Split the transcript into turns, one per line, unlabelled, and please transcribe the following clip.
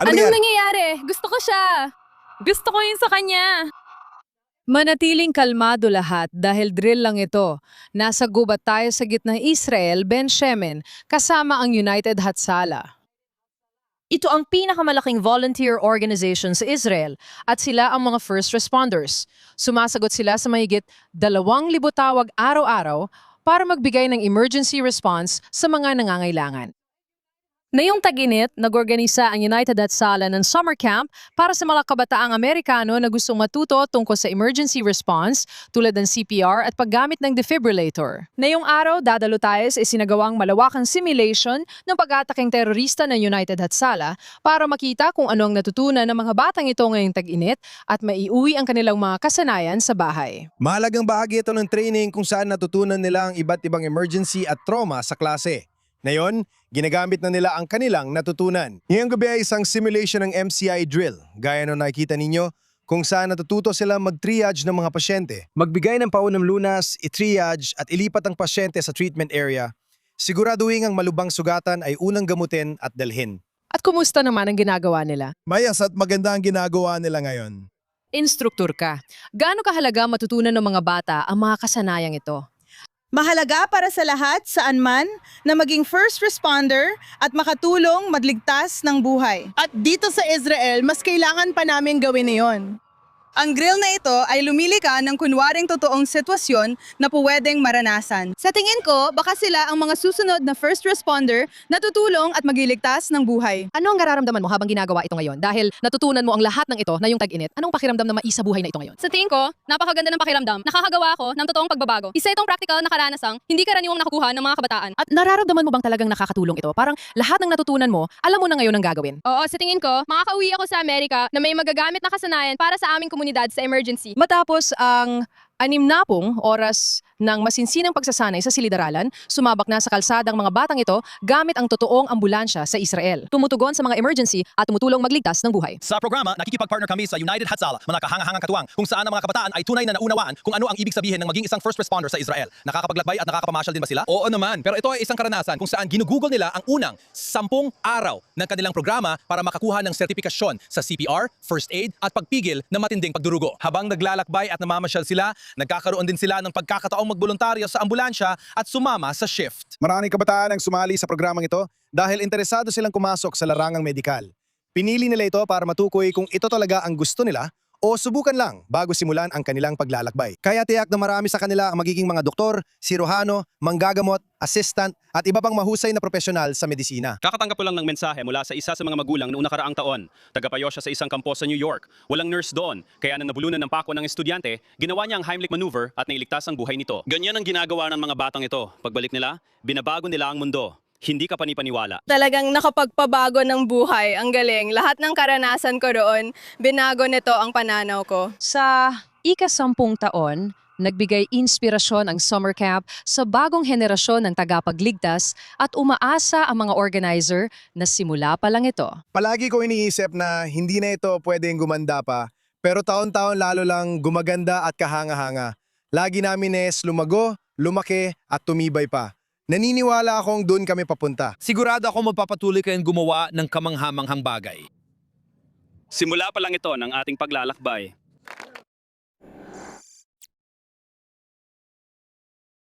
Ano
Anong
nangyari?
nangyayari? Gusto ko siya. Gusto ko yun sa kanya.
Manatiling kalmado lahat dahil drill lang ito. Nasa gubat tayo sa gitnang Israel, Ben Shemen, kasama ang United Hatzalah.
Ito ang pinakamalaking volunteer organization sa Israel at sila ang mga first responders. Sumasagot sila sa mahigit 2,000 tawag araw-araw para magbigay ng emergency response sa mga nangangailangan. Ngayong tag-init, nag-organisa ang United Hatzalah ng summer camp para sa mga kabataang Amerikano na gustong matuto tungkol sa emergency response tulad ng CPR at paggamit ng defibrillator. Ngayong araw, dadalo tayo sa isinagawang malawakang simulation ng pag-ataking terorista ng United Hatzalah para makita kung ano ang natutunan ng mga batang ito ngayong tag-init at maiuwi ang kanilang mga kasanayan sa bahay.
Mahalagang bahagi ito ng training kung saan natutunan nila ang iba't ibang emergency at trauma sa klase. Ngayon, ginagamit na nila ang kanilang natutunan. Ngayong gabi ay isang simulation ng MCI drill, gaya ng nakikita ninyo, kung saan natututo sila mag-triage ng mga pasyente. Magbigay ng paunang lunas, i-triage at ilipat ang pasyente sa treatment area. Siguraduhin ang malubang sugatan ay unang gamutin at dalhin.
At kumusta naman ang ginagawa nila?
Mayas at maganda ang ginagawa nila ngayon.
Instruktur ka. Gaano kahalaga matutunan ng mga bata ang mga kasanayang ito?
Mahalaga para sa lahat saan man na maging first responder at makatulong magligtas ng buhay. At dito sa Israel, mas kailangan pa namin gawin iyon. Ang grill na ito ay lumilika ng kunwaring totoong sitwasyon na pwedeng maranasan. Sa tingin ko, baka sila ang mga susunod na first responder na tutulong at magliligtas ng buhay.
Ano ang nararamdaman mo habang ginagawa ito ngayon? Dahil natutunan mo ang lahat ng ito na yung tag-init, anong pakiramdam na maisa buhay na ito ngayon?
Sa tingin ko, napakaganda ng pakiramdam. Nakakagawa ako ng totoong pagbabago. Isa itong practical na karanasang hindi karaniwang nakukuha ng mga kabataan.
At nararamdaman mo bang talagang nakakatulong ito? Parang lahat ng natutunan mo, alam mo na ngayon ang gagawin.
Oo, sa tingin ko, makakauwi ako sa Amerika na may magagamit na kasanayan para sa aming komunidad sa emergency.
Matapos ang 60 oras ng masinsinang pagsasanay sa silid-aralan, sumabak na sa kalsadang mga batang ito gamit ang totoong ambulansya sa Israel. Tumutugon sa mga emergency at tumutulong magligtas ng buhay.
Sa programa, nakikipag-partner kami sa United Hatzalah, mga kahangahangang katuwang, kung saan ang mga kabataan ay tunay na naunawaan kung ano ang ibig sabihin ng maging isang first responder sa Israel. Nakakapaglakbay at nakakapamasyal din ba sila? Oo naman, pero ito ay isang karanasan kung saan ginugugol nila ang unang 10 araw ng kanilang programa para makakuha ng sertipikasyon sa CPR, first aid at pagpigil ng matinding pagdurugo. Habang naglalakbay at namamasyal sila, nagkakaroon din sila ng pagkakataong magboluntaryo sa ambulansya at sumama sa shift.
Maraming kabataan ang sumali sa programang ito dahil interesado silang kumasok sa larangang medikal. Pinili nila ito para matukoy kung ito talaga ang gusto nila o subukan lang bago simulan ang kanilang paglalakbay. Kaya tiyak na marami sa kanila ang magiging mga doktor, siruhano, manggagamot, assistant at iba pang mahusay na profesional sa medisina.
Kakatanggap ko lang ng mensahe mula sa isa sa mga magulang noong nakaraang taon. Tagapayo siya sa isang kampo sa New York. Walang nurse doon, kaya nang nabulunan ng pako ng estudyante, ginawa niya ang Heimlich maneuver at nailigtas ang buhay nito. Ganyan ang ginagawa ng mga batang ito. Pagbalik nila, binabago nila ang mundo. Hindi ka panipaniwala.
Talagang nakapagpabago ng buhay. Ang galing. Lahat ng karanasan ko roon, binago nito ang pananaw ko.
Sa ika-10 taon, nagbigay inspirasyon ang summer camp sa bagong henerasyon ng tagapagligtas at umaasa ang mga organizer na simula pa lang ito.
Palagi ko iniisip na hindi na ito pwedeng gumanda pa, pero taon-taon lalo lang gumaganda at kahanga-hanga. Lagi namin lumago, lumaki at tumibay pa. Naniniwala akong doon kami papunta.
Sigurado ako magpapatuloy kayong gumawa ng kamanghamanghang bagay.
Simula pa lang ito ng ating paglalakbay.